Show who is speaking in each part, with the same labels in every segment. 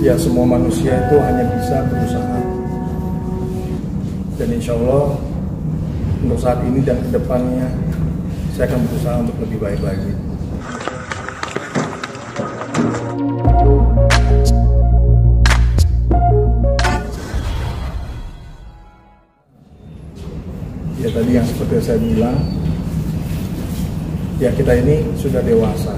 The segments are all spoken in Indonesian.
Speaker 1: Ya, semua manusia itu hanya bisa berusaha, dan insya Allah untuk saat ini dan kedepannya saya akan berusaha untuk lebih baik lagi. Ya, tadi yang seperti saya bilang, ya kita ini sudah dewasa,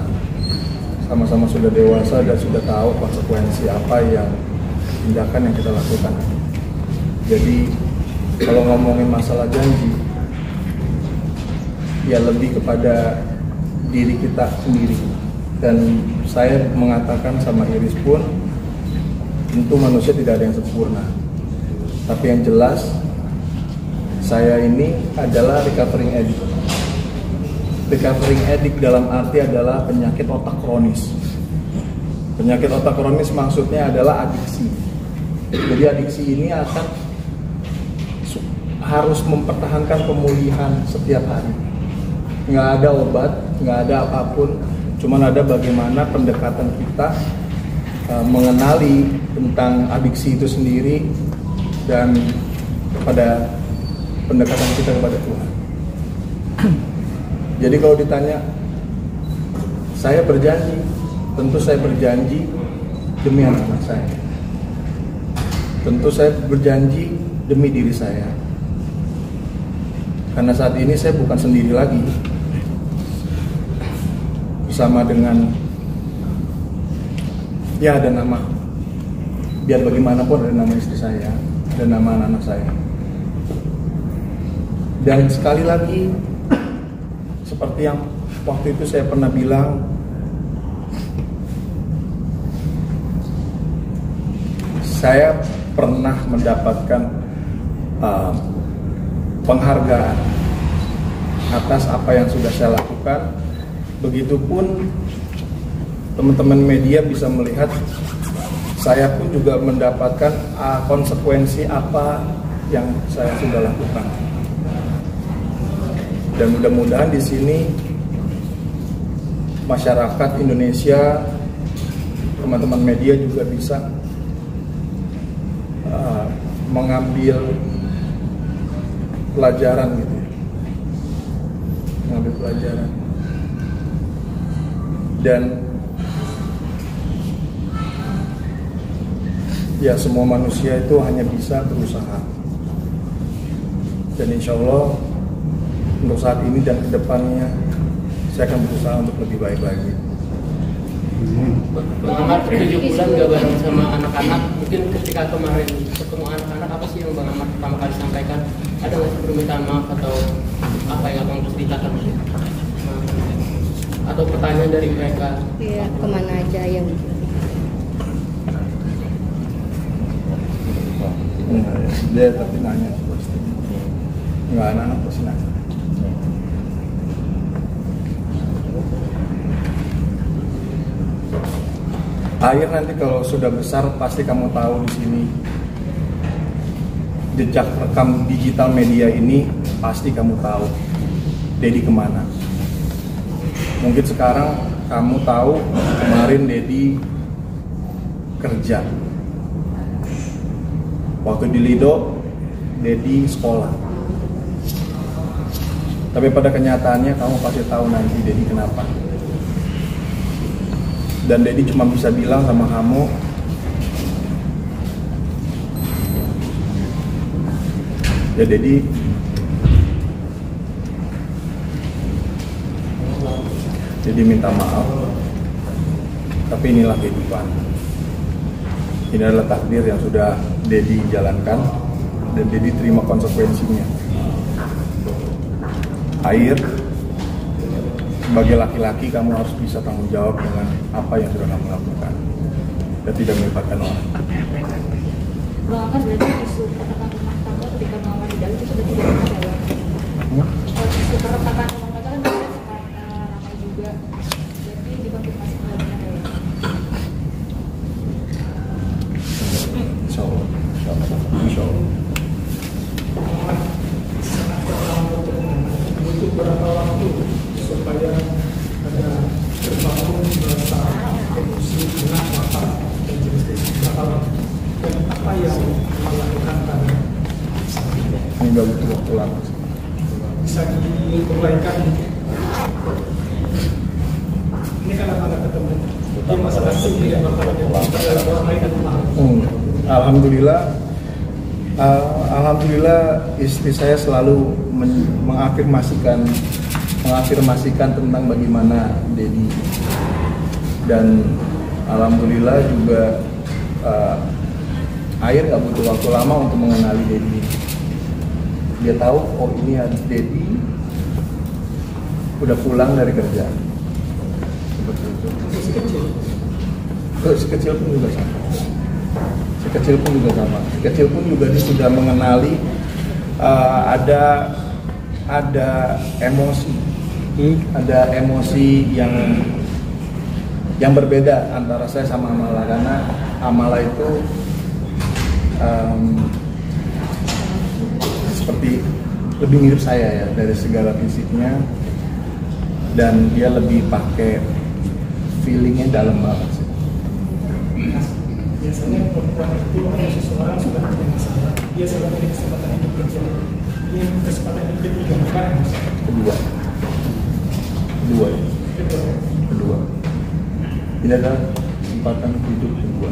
Speaker 1: sama-sama sudah dewasa dan sudah tahu konsekuensi apa yang tindakan yang kita lakukan. Jadi kalau ngomongin masalah janji, ya lebih kepada diri kita sendiri. Dan saya mengatakan sama Iris pun, tentu manusia tidak ada yang sempurna, tapi yang jelas saya ini adalah recovering addict. Recovering addict dalam arti adalah penyakit otak kronis. Penyakit otak kronis maksudnya adalah adiksi. Jadi adiksi ini harus mempertahankan pemulihan setiap hari. Nggak ada obat, nggak ada apapun, cuman ada bagaimana pendekatan kita mengenali tentang adiksi itu sendiri dan kepada pendekatan kita kepada Tuhan. Jadi kalau ditanya, saya berjanji, tentu saya berjanji demi anak-anak saya. Tentu saya berjanji demi diri saya. Karena saat ini saya bukan sendiri lagi. Bersama dengan, ya ada nama, biar bagaimanapun ada nama istri saya, ada nama anak-anak saya. Dan sekali lagi, seperti yang waktu itu saya pernah bilang, saya pernah mendapatkan penghargaan atas apa yang sudah saya lakukan. Begitupun teman-teman media bisa melihat, saya pun juga mendapatkan konsekuensi apa yang saya sudah lakukan. Dan mudah-mudahan di sini masyarakat Indonesia, teman-teman media juga bisa mengambil pelajaran gitu, mengambil pelajaran. Dan ya, semua manusia itu hanya bisa berusaha, dan insya Allah untuk saat ini dan kedepannya saya akan berusaha untuk lebih baik lagi.
Speaker 2: Bang Ahmad 7 bulan gak bareng sama anak-anak, mungkin ketika kemarin ketemu anak-anak, apa sih yang Bang Ahmad pertama kali sampaikan? Ada nggak sih permintaan maaf atau apa yang abang terus ceritakan? Atau pertanyaan dari mereka?
Speaker 3: Iya, kemana aja yang
Speaker 1: dia tapi nanya pasti. Nggak, anak-anak pasti nanya. Akhir nanti kalau sudah besar pasti kamu tahu di sini jejak rekam digital media ini, pasti kamu tahu Dedi kemana. Mungkin sekarang kamu tahu kemarin Dedi kerja, waktu di Lido Dedi sekolah. Tapi pada kenyataannya kamu pasti tahu nanti Dedi kenapa. Dan Dedi cuma bisa bilang sama kamu, ya Dedi, minta maaf, tapi inilah kehidupan. Ini adalah takdir yang sudah Dedi jalankan, dan Dedi terima konsekuensinya. Air, sebagai laki-laki kamu harus bisa tanggung jawab dengan apa yang sudah kamu lakukan dan tidak melibatkan orang.
Speaker 4: Bang Ahmad, berarti isu pertekanan rumah tangga ketika melawan di dalam itu sudah tidak ada ya? Isu pertekanan rumah tangga kan ramai juga, jadi dikonfirmasi tidak benar ya?
Speaker 1: Insya Allah, insya Allah, insya Allah.
Speaker 5: Butuh berapa waktu supaya ada terbangun rasa emosi dengan mata dan jenis tahun dan apa yang melakukan tadi
Speaker 1: Ini nggak butuh waktu lama.
Speaker 5: bisa diuraikan. Ini kan anak ketemu di masalah sini yang
Speaker 1: Alhamdulillah istri saya selalu mengafirmasikan tentang bagaimana Dedi, dan alhamdulillah juga Air nggak butuh waktu lama untuk mengenali Dedi. Dia tahu, oh ini Dedi udah pulang dari kerja. Seperti itu. Sekecil pun juga sama. Sekecil pun juga dia sudah mengenali ada emosi yang berbeda antara saya sama Amala, karena Amala itu seperti lebih mirip saya ya dari segala fisiknya, dan dia lebih pakai feelingnya dalam banget sih.
Speaker 5: Biasanya perempuan itu ada seseorang sudah punya masalah, dia sudah punya kesempatan hidup kerja. Ini kesempatan hidup juga bukan
Speaker 1: Kedua. Ini adalah kesempatan hidup kedua.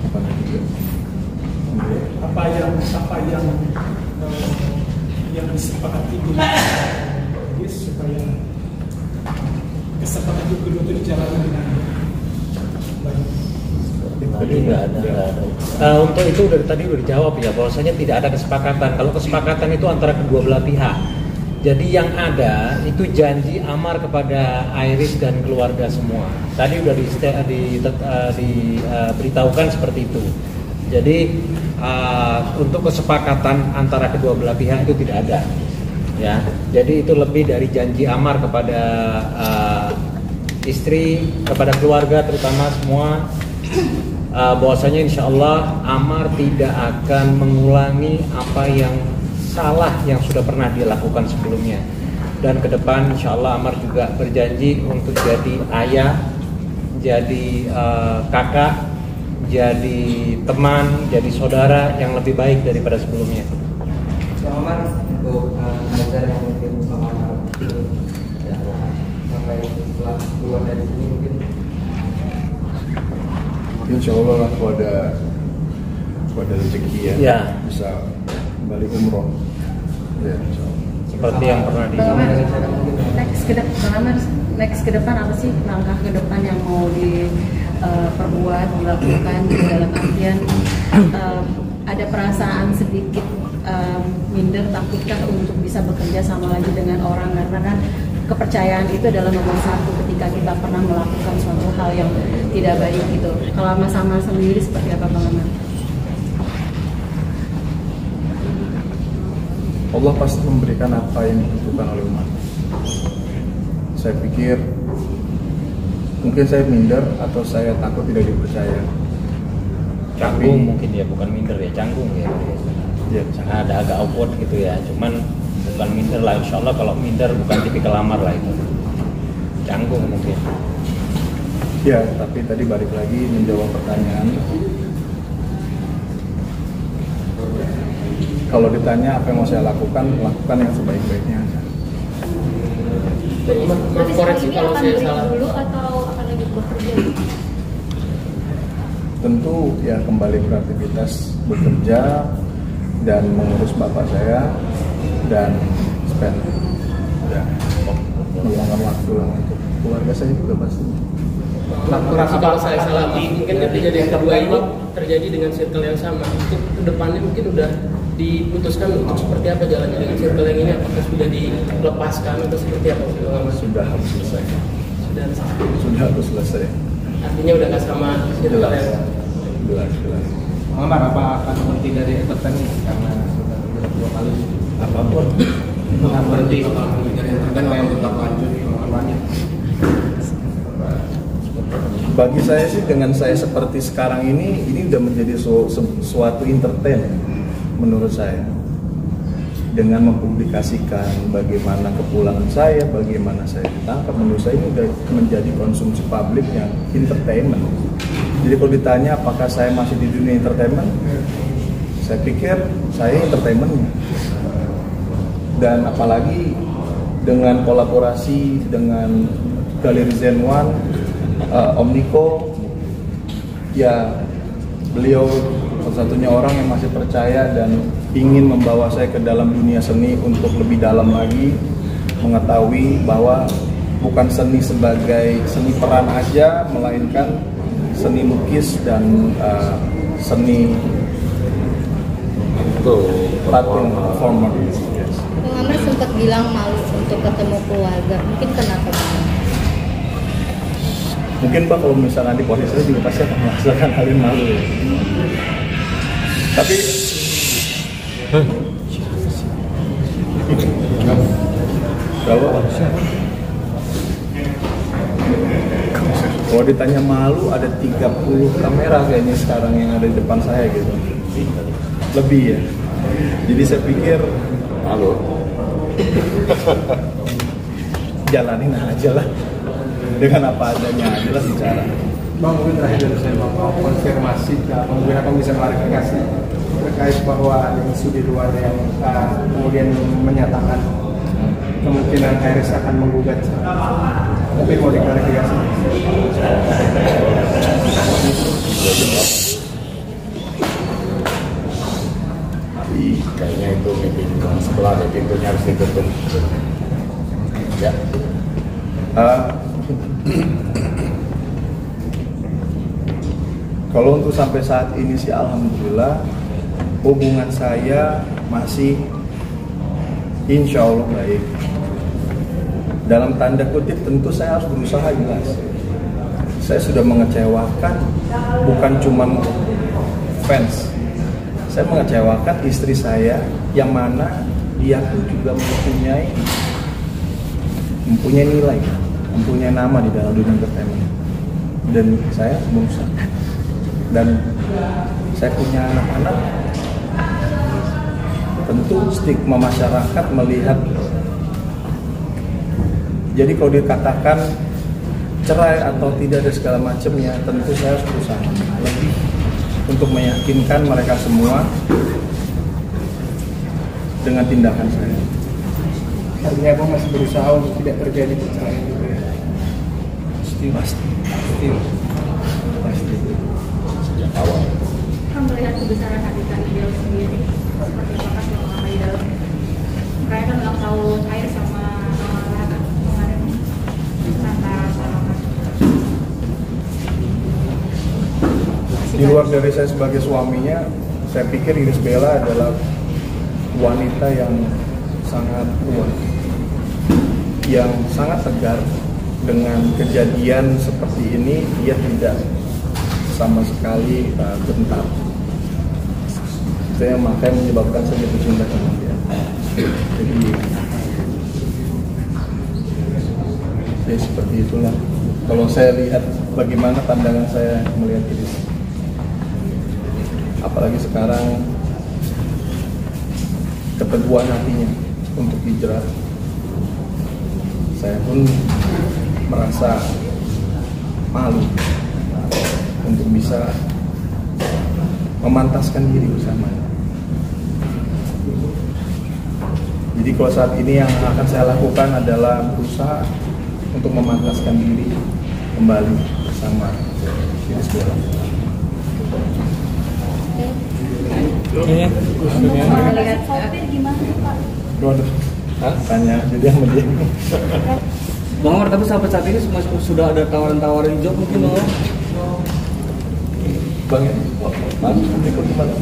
Speaker 1: Bukan ketiga.
Speaker 5: Apa yang disepakati dengan supaya kesempatan hidup kedua itu dijalani dengan baik.
Speaker 6: Nggak ada. Untuk itu tadi udah dijawab ya, bahwasanya tidak ada kesepakatan. Kalau kesepakatan itu antara kedua belah pihak. Jadi yang ada itu janji amar kepada Iris dan keluarga semua. Tadi udah diberitahukan seperti itu. Jadi untuk kesepakatan antara kedua belah pihak itu tidak ada. Ya, jadi itu lebih dari janji amar kepada istri, kepada keluarga terutama semua. Bahwasanya insya Allah Amar tidak akan mengulangi apa yang salah yang sudah pernah dia lakukan sebelumnya, dan ke depan insya Allah Amar juga berjanji untuk jadi ayah, jadi kakak, jadi teman, jadi saudara yang lebih baik daripada sebelumnya.
Speaker 2: Bang Amar, untuk belajar yang mungkin Bang Amar ya, sampai setelah keluar dari sini mungkin
Speaker 1: Insya Allah lah kalau ada rezeki ya, bisa kembali umroh ya, insya Allah.
Speaker 6: Seperti yang pernah
Speaker 3: Next ke depan apa sih langkah ke depan yang mau diperbuat, dilakukan dalam artian ada perasaan sedikit minder, takutkah untuk bisa bekerja sama lagi dengan orang, karena kan kepercayaan itu adalah nomor satu ketika kita pernah melakukan suatu hal yang tidak baik gitu. Kalau Mas Amar sendiri seperti apa Bang Amar?
Speaker 1: Allah pasti memberikan apa yang dibutuhkan oleh umat. Saya pikir mungkin saya minder atau saya takut tidak dipercaya.
Speaker 6: Canggung mungkin ya, bukan minder ya, canggung ya.
Speaker 1: Ya,
Speaker 6: Ada agak awkward gitu ya, cuman bukan minder lah. Insya Allah kalau minder bukan tipikal Amar lah itu, canggung mungkin.
Speaker 1: ya, tapi tadi balik lagi menjawab pertanyaan. Kalau ditanya apa yang mau saya lakukan yang sebaik-baiknya.
Speaker 4: Nanti
Speaker 2: koreksi
Speaker 4: ini
Speaker 2: kalau
Speaker 4: akan
Speaker 2: saya
Speaker 4: break
Speaker 2: salah.
Speaker 4: dulu atau akan lanjut bekerja?
Speaker 1: Tentu ya kembali beraktivitas bekerja dan mengurus bapak saya dan spend ya meluangkan waktu lah untuk keluarga saya juga pasti.
Speaker 2: koreksi kalau saya salah, mungkin kejadian kedua ini terjadi dengan circle yang sama. Untuk kedepannya mungkin udah diputuskan untuk seperti apa jalannya dengan circle yang ini, apakah sudah dilepaskan atau seperti apa?
Speaker 1: Sudah harus selesai.
Speaker 2: Sudah
Speaker 1: Harus selesai.
Speaker 2: artinya udah nggak sama circle yang
Speaker 1: Jelas.
Speaker 7: Amar, apa akan berhenti dari entertain karena sudah dua kali
Speaker 1: Apapun.
Speaker 7: akan berhenti dari entertain yang tetap lanjut kedepannya?
Speaker 1: Bagi saya sih dengan saya seperti sekarang ini udah menjadi suatu entertain menurut saya. Dengan mempublikasikan bagaimana kepulangan saya, bagaimana saya ditangkap, menurut saya ini udah menjadi konsumsi publik yang entertainment. Jadi kalau ditanya apakah saya masih di dunia entertainment, saya pikir saya entertainmentnya. Dan apalagi dengan kolaborasi dengan Galeri Zen One, Om Niko, ya beliau satu-satunya orang yang masih percaya dan ingin membawa saya ke dalam dunia seni untuk lebih dalam lagi, mengetahui bahwa bukan seni sebagai seni peran aja, melainkan seni lukis dan seni performer.
Speaker 8: Bang Amar sempat bilang malu untuk ketemu keluarga, mungkin kenapa Bang?
Speaker 1: Mungkin Bang kalau misalnya di posisi saya juga pasti akan merasakan hal yang malu ya. Tapi kalau ditanya malu, ada 30 kamera kayaknya sekarang yang ada di depan saya gitu. Lebih ya. Jadi saya pikir malu. Jalanin aja lah. Dengan apa adanya aja lah bicara.
Speaker 7: Bang, mungkin terakhir dari saya mau konfirmasi, mungkin apa bisa klarifikasi terkait bahwa ada isu di luar yang kemudian menyatakan kemungkinan Iris akan menggugat. Tapi mau diklarifikasi.
Speaker 9: Kayaknya itu meeting sebelah ada pintunya harus ditutup. Ya.
Speaker 1: Kalau untuk sampai saat ini sih alhamdulillah hubungan saya masih insya Allah baik. Dalam tanda kutip tentu saya harus berusaha jelas. Saya sudah mengecewakan bukan cuma fans, saya mengecewakan istri saya yang mana dia pun juga mempunyai nilai, mempunyai nama di dalam dunia entertainment, dan saya berusaha. Dan saya punya anak-anak, tentu stigma masyarakat melihat. Jadi kalau dikatakan cerai atau tidak ada segala macamnya, tentu saya harus berusaha lebih untuk meyakinkan mereka semua dengan tindakan saya.
Speaker 7: Artinya Abang masih berusaha untuk tidak terjadi perceraian gitu ya?
Speaker 1: Pasti.
Speaker 9: Sejak awal.
Speaker 4: Kan melihat kebesaran hati Idol sendiri, seperti apakah yang mengalami Idol? Merayakan ulang tahun air sama kemarin Santa Salaman.
Speaker 1: Di luar dari saya sebagai suaminya, saya pikir Irish Bella adalah wanita yang sangat kuat, yang sangat tegar. Dengan kejadian seperti ini, dia tidak sama sekali gentar. Itu yang makanya menyebabkan saya jatuh cinta sama dia. Jadi ya seperti itulah. Kalau saya lihat bagaimana pandangan saya melihat ini, apalagi sekarang keteguhan hatinya untuk hijrah, saya pun merasa malu untuk bisa memantaskan diri bersamanya. Jadi kalau saat ini yang akan saya lakukan adalah berusaha untuk memantaskan diri kembali bersama Irish Bella.
Speaker 4: Melihat sopir gimana Pak?
Speaker 1: Waduh, tanya jadi sama dia.
Speaker 2: Bang Amar, tapi sampai saat ini sudah ada tawaran-tawaran job mungkin Bang Amar?
Speaker 1: Bang ya? Mas, Niko gimana?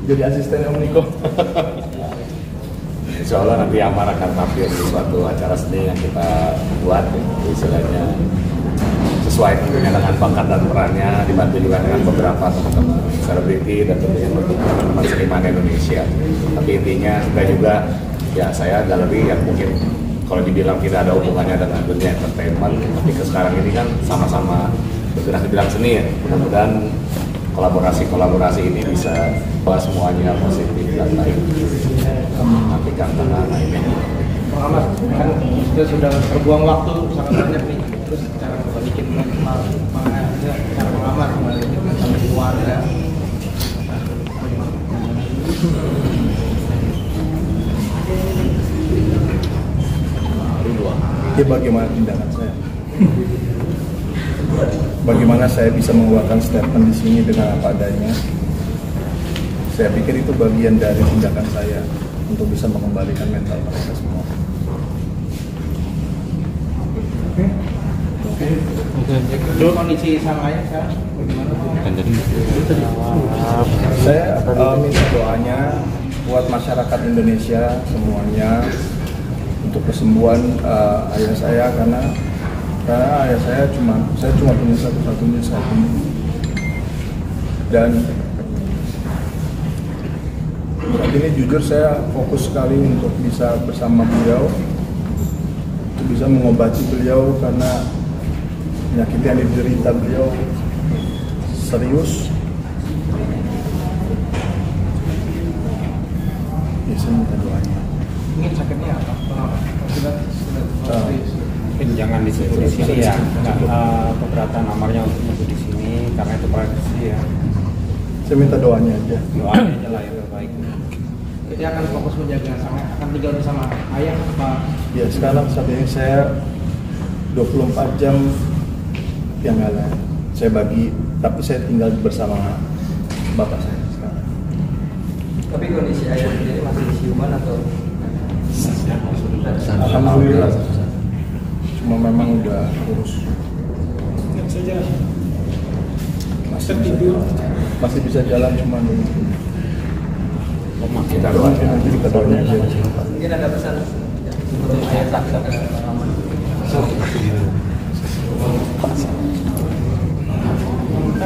Speaker 1: Jadi asisten Om Niko.
Speaker 9: Insya Allah nanti Amar akan tampil di suatu acara seni yang kita buat, istilahnya sesuai tentunya dengan bakat dan perannya, dibantu juga dengan beberapa teman-teman selebriti dan tentunya teman-teman seniman Indonesia. Tapi intinya kita juga, ya saya galeri yang mungkin kalau dibilang tidak ada hubungannya dengan dunia entertainment, tapi sekarang ini kan sama-sama bergerak di bidang seni ya. Mudah-mudahan kolaborasi ini bisa bahwa semuanya positif dan baik. Nantikan tanggal ini.
Speaker 7: Bang Amar, kan kita sudah terbuang waktu sangat banyak nih, terus cara bikin cara
Speaker 1: Ya bagaimana tindakan saya? Bagaimana saya bisa mengeluarkan statement di sini dengan apa adanya? Saya pikir itu bagian dari tindakan saya untuk bisa mengembalikan mental mereka semua.
Speaker 7: Oke. Kondisi sama ayah sekarang bagaimana?
Speaker 1: Saya minta doanya buat masyarakat Indonesia semuanya untuk kesembuhan ayah saya karena ayah saya cuma punya satu-satunya saat ini. Dan saat ini jujur saya fokus sekali untuk bisa bersama beliau, untuk bisa mengobati beliau karena penyakit yang diderita beliau serius. Ya, saya minta doanya.
Speaker 7: Ini sakitnya apa?
Speaker 6: Mungkin jangan disebut di sini ya, nggak keberatan amarnya untuk disebut di sini karena itu privasi ya.
Speaker 1: Saya minta doanya aja.
Speaker 6: Doanya aja lah yang terbaik.
Speaker 7: Jadi akan fokus menjaga sama akan tinggal bersama ayah apa?
Speaker 1: Ya sekarang saat ini saya 24 jam yang ada. Saya bagi, tapi saya tinggal bersama bapak saya sekarang.
Speaker 10: Tapi kondisi ayah sendiri masih siuman atau?
Speaker 1: Alhamdulillah. Cuma memang udah kurus.
Speaker 5: Nggak bisa jalan.
Speaker 1: Masih bisa jalan cuma
Speaker 9: Kita doakan.
Speaker 1: nanti kita doanya aja.
Speaker 10: Mungkin ada pesan untuk ayah sakit.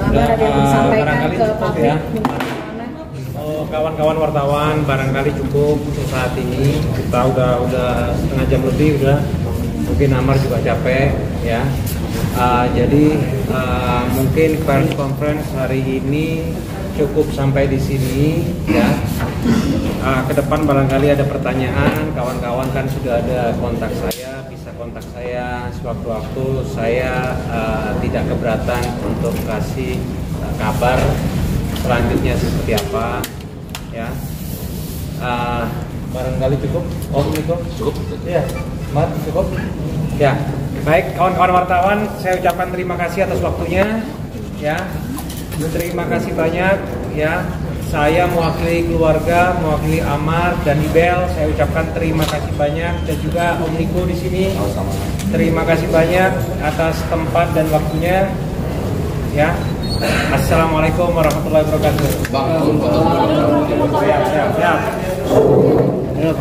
Speaker 3: Ada yang disampaikan
Speaker 6: barangkali
Speaker 3: ke
Speaker 6: cukup
Speaker 3: publik
Speaker 6: ya.
Speaker 3: gimana?
Speaker 6: Kawan-kawan wartawan barangkali cukup untuk saat ini. Kita udah setengah jam lebih udah. Mungkin Amar juga capek ya. Jadi mungkin press conference hari ini cukup sampai di sini ya. Ke depan barangkali ada pertanyaan, kawan-kawan kan sudah ada kontak saya, bisa kontak saya sewaktu-waktu. Saya tidak keberatan untuk kasih kabar selanjutnya seperti apa ya. Barangkali cukup. Cukup. Ya, Mat, cukup. Ya, baik kawan-kawan wartawan, saya ucapkan terima kasih atas waktunya ya. Terima kasih banyak ya. Saya mewakili keluarga, mewakili Amar dan Ibel, saya ucapkan terima kasih banyak dan juga Om Niko di sini. Terima kasih banyak atas tempat dan waktunya. Ya. Assalamualaikum warahmatullahi wabarakatuh. Siap.